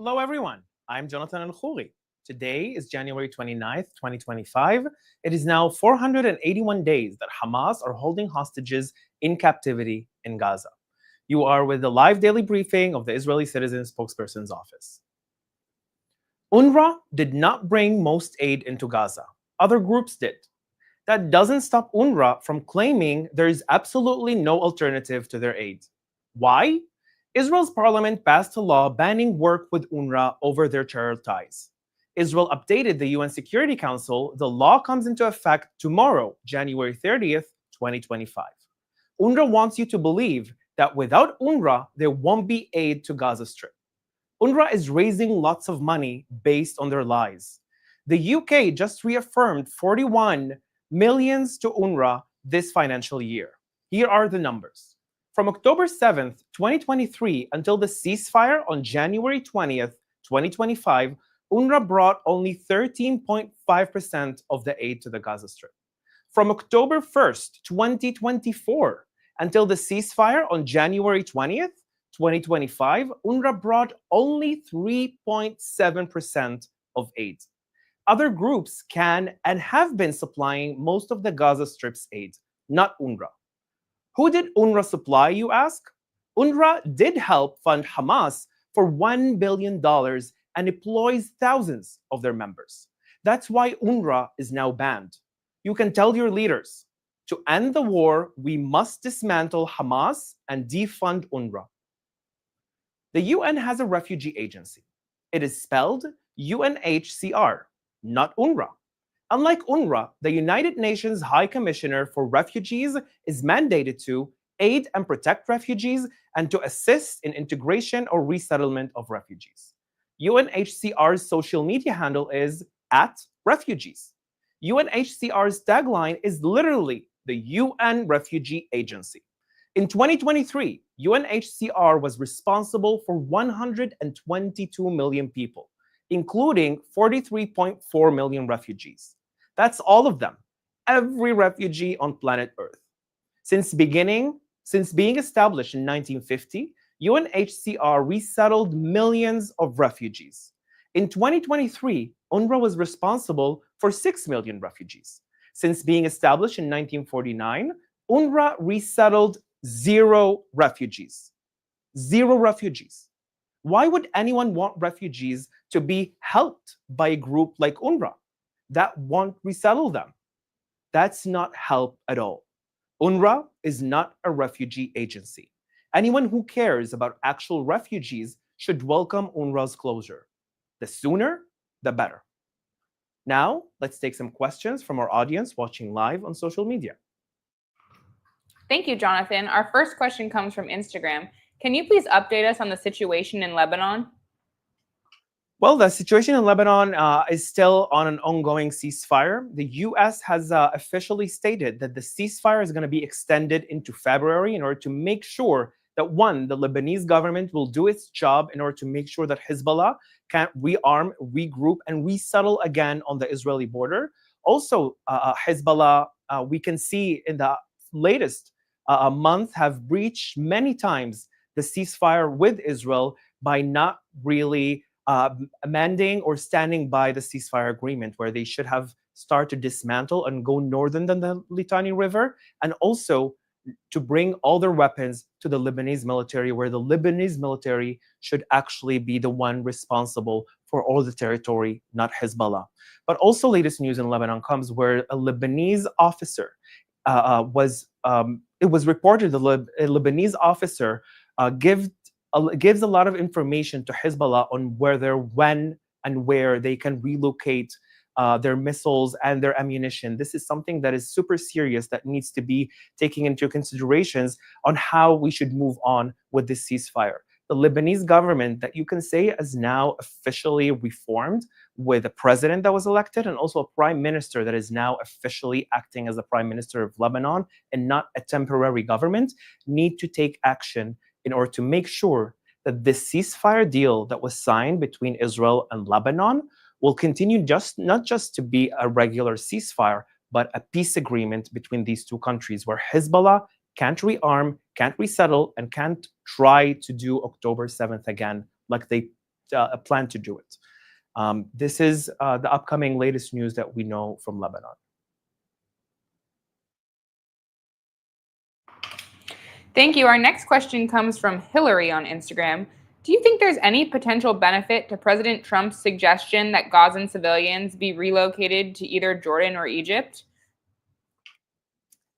Hello, everyone. I'm Jonathan Al-Khouri. Today is January 29th, 2025. It is now 481 days that Hamas are holding hostages in captivity in Gaza. You are with the live daily briefing of the Israeli Citizen Spokesperson's office. UNRWA did not bring most aid into Gaza. Other groups did. That doesn't stop UNRWA from claiming there is absolutely no alternative to their aid. Why? Israel's parliament passed a law banning work with UNRWA over their terror ties. Israel updated the UN Security Council. The law comes into effect tomorrow, January 30th, 2025. UNRWA wants you to believe that without UNRWA, there won't be aid to Gaza Strip. UNRWA is raising lots of money based on their lies. The UK just reaffirmed 41 millions to UNRWA this financial year. Here are the numbers. From October 7th, 2023 until the ceasefire on January 20th, 2025, UNRWA brought only 13.5% of the aid to the Gaza Strip. From October 1st, 2024 until the ceasefire on January 20th, 2025, UNRWA brought only 3.7% of aid. Other groups can and have been supplying most of the Gaza Strip's aid, not UNRWA. Who did UNRWA supply, you ask? UNRWA did help fund Hamas for $1 billion and employs thousands of their members. That's why UNRWA is now banned. You can tell your leaders, to end the war, we must dismantle Hamas and defund UNRWA. The UN has a refugee agency. It is spelled UNHCR, not UNRWA. Unlike UNRWA, the United Nations High Commissioner for Refugees is mandated to aid and protect refugees and to assist in integration or resettlement of refugees. UNHCR's social media handle is @refugees. UNHCR's tagline is literally the UN Refugee Agency. In 2023, UNHCR was responsible for 122 million people, including 43.4 million refugees. That's all of them, every refugee on planet Earth. Since being established in 1950, UNHCR resettled millions of refugees. In 2023, UNRWA was responsible for 6 million refugees. Since being established in 1949, UNRWA resettled 0 refugees. 0 refugees. Why would anyone want refugees to be helped by a group like UNRWA that won't resettle them? That's not help at all. UNRWA is not a refugee agency. Anyone who cares about actual refugees should welcome UNRWA's closure. The sooner, the better. Now, let's take some questions from our audience watching live on social media. Thank you, Jonathan. Our first question comes from Instagram. Can you please update us on the situation in Lebanon? Well, the situation in Lebanon is still on an ongoing ceasefire. The U.S. has officially stated that the ceasefire is going to be extended into February in order to make sure that, one, the Lebanese government will do its job in order to make sure that Hezbollah can rearm, regroup, and resettle again on the Israeli border. Also, Hezbollah, we can see in the latest month, have breached many times the ceasefire with Israel by not really amending or standing by the ceasefire agreement, where they should have started to dismantle and go northern than the Litani River, and also to bring all their weapons to the Lebanese military, where the Lebanese military should actually be the one responsible for all the territory, not Hezbollah. But also, latest news in Lebanon comes where a Lebanese officer it was reported that a Lebanese officer gives a lot of information to Hezbollah on whether, when, and where they can relocate their missiles and their ammunition. This is something that is super serious that needs to be taken into considerations on how we should move on with this ceasefire. The Lebanese government, that you can say is now officially reformed, with a president that was elected and also a prime minister that is now officially acting as the prime minister of Lebanon and not a temporary government, need to take action in order to make sure that this ceasefire deal that was signed between Israel and Lebanon will continue not just to be a regular ceasefire, but a peace agreement between these two countries, where Hezbollah can't rearm, can't resettle, and can't try to do October 7th again like they plan to do it. This is the upcoming latest news that we know from Lebanon. Thank you. Our next question comes from Hillary on Instagram. Do you think there's any potential benefit to President Trump's suggestion that Gazan civilians be relocated to either Jordan or Egypt?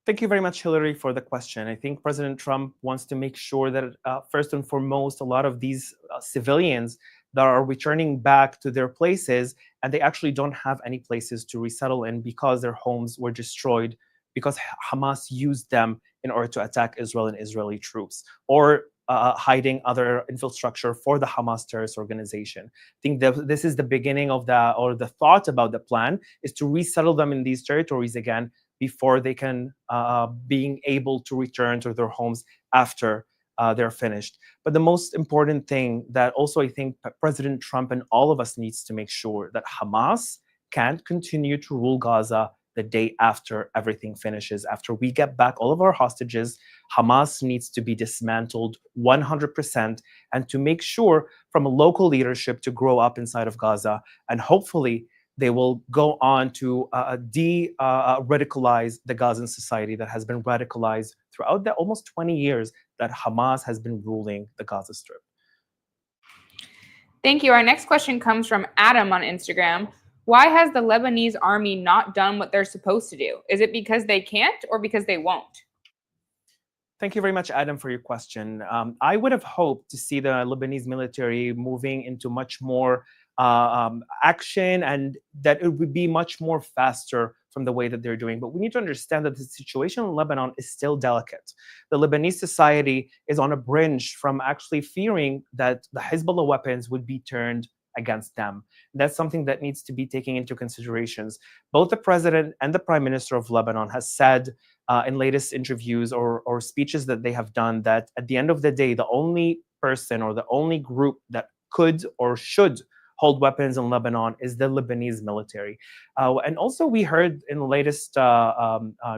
Thank you very much, Hillary, for the question. I think President Trump wants to make sure that, first and foremost, a lot of these civilians that are returning back to their places, and they actually don't have any places to resettle in because their homes were destroyed because Hamas used them in order to attack Israel and Israeli troops, or hiding other infrastructure for the Hamas terrorist organization. I think that this is the beginning of the thought about the plan is to resettle them in these territories again before they can being able to return to their homes after they're finished. But the most important thing that also I think President Trump and all of us needs to make sure that Hamas can't continue to rule Gaza the day after everything finishes. After we get back all of our hostages, Hamas needs to be dismantled 100%, and to make sure from a local leadership to grow up inside of Gaza, and hopefully they will go on to radicalize the Gazan society that has been radicalized throughout the almost 20 years that Hamas has been ruling the Gaza Strip. Thank you. Our next question comes from Adam on Instagram. Why has the Lebanese army not done what they're supposed to do? Is it because they can't or because they won't? Thank you very much, Adam, for your question. I would have hoped to see the Lebanese military moving into much more action, and that it would be much more faster from the way that they're doing. But we need to understand that the situation in Lebanon is still delicate. The Lebanese society is on a brink from actually fearing that the Hezbollah weapons would be turned against them. That's something that needs to be taken into considerations. Both the president and the prime minister of Lebanon has said in latest interviews or speeches that they have done that at the end of the day, the only person or the only group that could or should hold weapons in Lebanon is the Lebanese military. And also we heard in the latest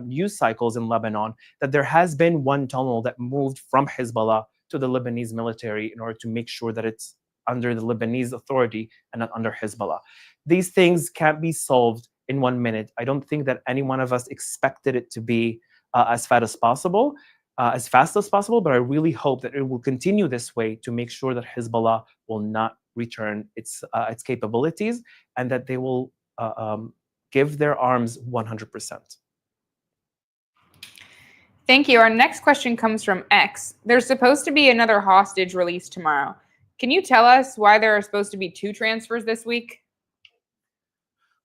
news cycles in Lebanon that there has been one tunnel that moved from Hezbollah to the Lebanese military in order to make sure that it's under the Lebanese authority and not under Hezbollah. These things can't be solved in 1 minute. I don't think that any one of us expected it to be as fast as possible, but I really hope that it will continue this way to make sure that Hezbollah will not return its capabilities, and that they will give their arms 100%. Thank you. Our next question comes from X. There's supposed to be another hostage released tomorrow. Can you tell us why there are supposed to be 2 transfers this week?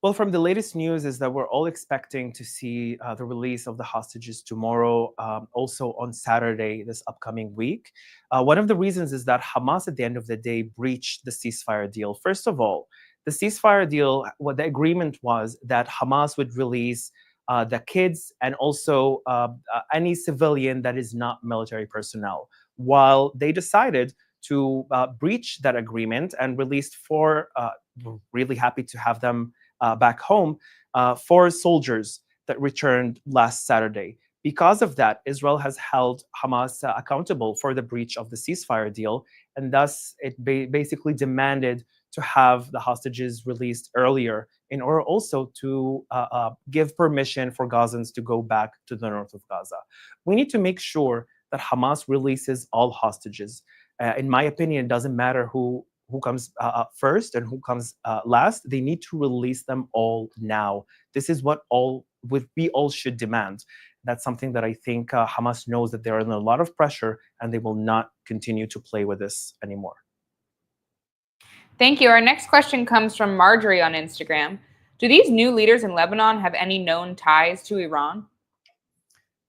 Well, from the latest news is that we're all expecting to see the release of the hostages tomorrow, also on Saturday this upcoming week. One of the reasons is that Hamas, at the end of the day, breached the ceasefire deal. First of all, the ceasefire deal, what the agreement was that Hamas would release the kids and also any civilian that is not military personnel, while they decided to breach that agreement and released 4, really happy to have them back home, 4 soldiers that returned last Saturday. Because of that, Israel has held Hamas accountable for the breach of the ceasefire deal, and thus it basically demanded to have the hostages released earlier in order also to give permission for Gazans to go back to the north of Gaza. We need to make sure that Hamas releases all hostages. In my opinion, it doesn't matter who comes first and who comes last. They need to release them all now. This is what we all should demand. That's something that I think Hamas knows that they're under a lot of pressure, and they will not continue to play with this anymore. Thank you. Our next question comes from Marjorie on Instagram. Do these new leaders in Lebanon have any known ties to Iran?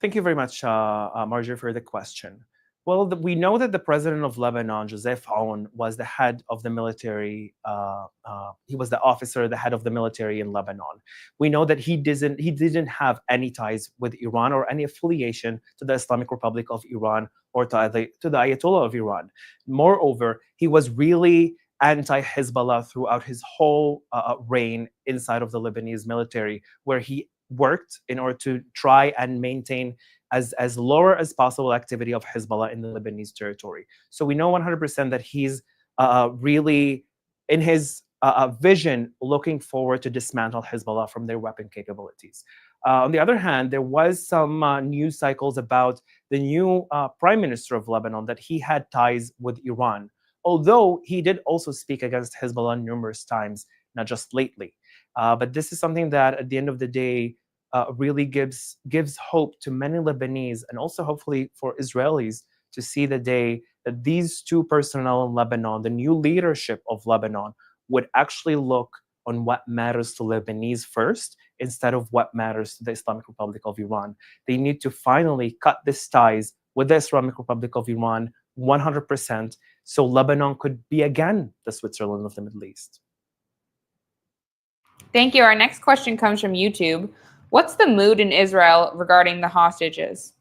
Thank you very much, Marjorie, for the question. Well, we know that the president of Lebanon, Joseph Aoun, was the head of the military. He was the officer, the head of the military in Lebanon. We know that he didn't have any ties with Iran or any affiliation to the Islamic Republic of Iran or to the Ayatollah of Iran. Moreover, he was really anti-Hezbollah throughout his whole reign inside of the Lebanese military, where he worked in order to try and maintain as lower as possible activity of Hezbollah in the Lebanese territory. So we know 100% that he's really in his vision, looking forward to dismantle Hezbollah from their weapon capabilities. On the other hand, there was some news cycles about the new prime minister of Lebanon that he had ties with Iran, although he did also speak against Hezbollah numerous times, not just lately. But this is something that at the end of the day really gives hope to many Lebanese and also hopefully for Israelis to see the day that these two personnel in Lebanon, the new leadership of Lebanon, would actually look on what matters to Lebanese first instead of what matters to the Islamic Republic of Iran. They need to finally cut these ties with the Islamic Republic of Iran 100% so Lebanon could be again the Switzerland of the Middle East. Thank you. Our next question comes from YouTube. What's the mood in Israel regarding the hostages?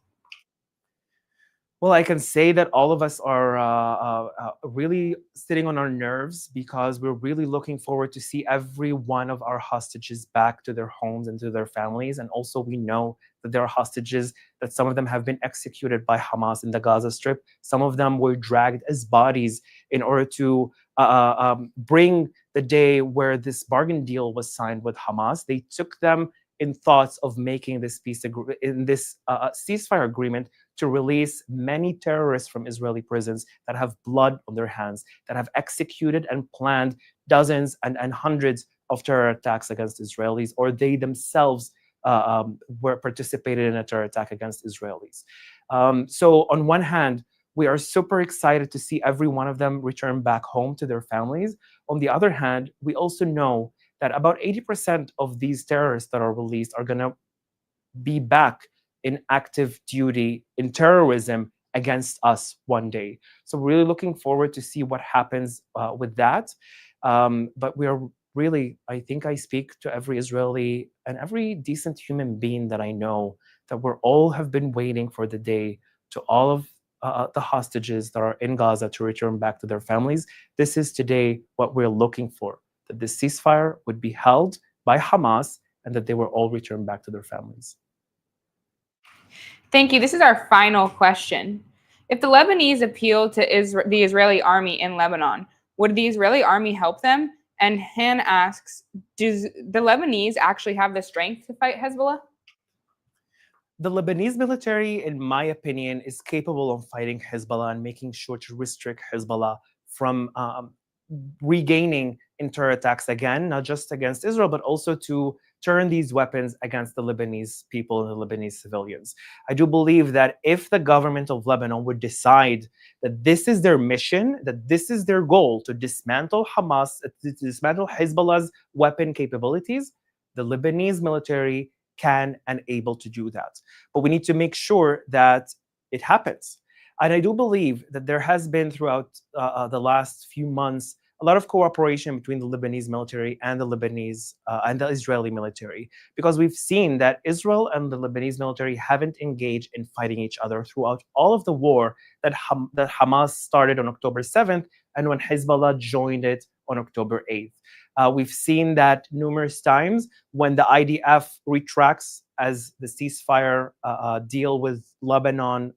Well, I can say that all of us are really sitting on our nerves because we're really looking forward to see every one of our hostages back to their homes and to their families. And also we know that there are hostages that some of them have been executed by Hamas in the Gaza Strip. Some of them were dragged as bodies in order to bring the day where this bargain deal was signed with Hamas. They took them in thoughts of making this ceasefire agreement to release many terrorists from Israeli prisons that have blood on their hands, that have executed and planned dozens and hundreds of terror attacks against Israelis, or they themselves were participated in a terror attack against Israelis. So on one hand, we are super excited to see every one of them return back home to their families. On the other hand, we also know that about 80% of these terrorists that are released are going to be back in active duty in terrorism against us one day. So we're really looking forward to see what happens with that. But we are really, I think I speak to every Israeli and every decent human being that I know, that we're all have been waiting for the day to all of the hostages that are in Gaza to return back to their families. This is today what we're looking for, that the ceasefire would be held by Hamas and that they will all return back to their families. Thank you. This is our final question. If the Lebanese appeal to the Israeli army in Lebanon, would the Israeli army help them? And Han asks, does the Lebanese actually have the strength to fight Hezbollah? The Lebanese military, in my opinion, is capable of fighting Hezbollah and making sure to restrict Hezbollah from regaining in terror attacks again, not just against Israel, but also to turn these weapons against the Lebanese people and the Lebanese civilians. I do believe that if the government of Lebanon would decide that this is their mission, that this is their goal, to dismantle Hamas, to dismantle Hezbollah's weapon capabilities, the Lebanese military can and able to do that. But we need to make sure that it happens. And I do believe that there has been throughout the last few months a lot of cooperation between the Lebanese military and the Lebanese and the Israeli military, because we've seen that Israel and the Lebanese military haven't engaged in fighting each other throughout all of the war that Hamas started on October 7th and when Hezbollah joined it on October 8th. We've seen that numerous times when the IDF retracts as the ceasefire deal with Lebanon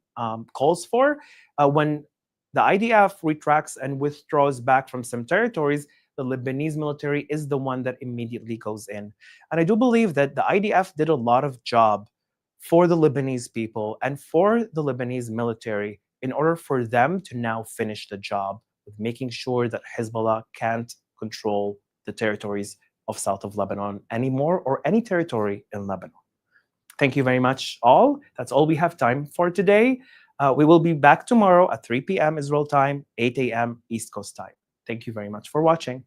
calls for. When the IDF retracts and withdraws back from some territories, the Lebanese military is the one that immediately goes in. And I do believe that the IDF did a lot of job for the Lebanese people and for the Lebanese military in order for them to now finish the job with making sure that Hezbollah can't control the territories of south of Lebanon anymore, or any territory in Lebanon. Thank you very much, all. That's all we have time for today. We will be back tomorrow at 3 p.m. Israel time, 8 a.m. East Coast time. Thank you very much for watching.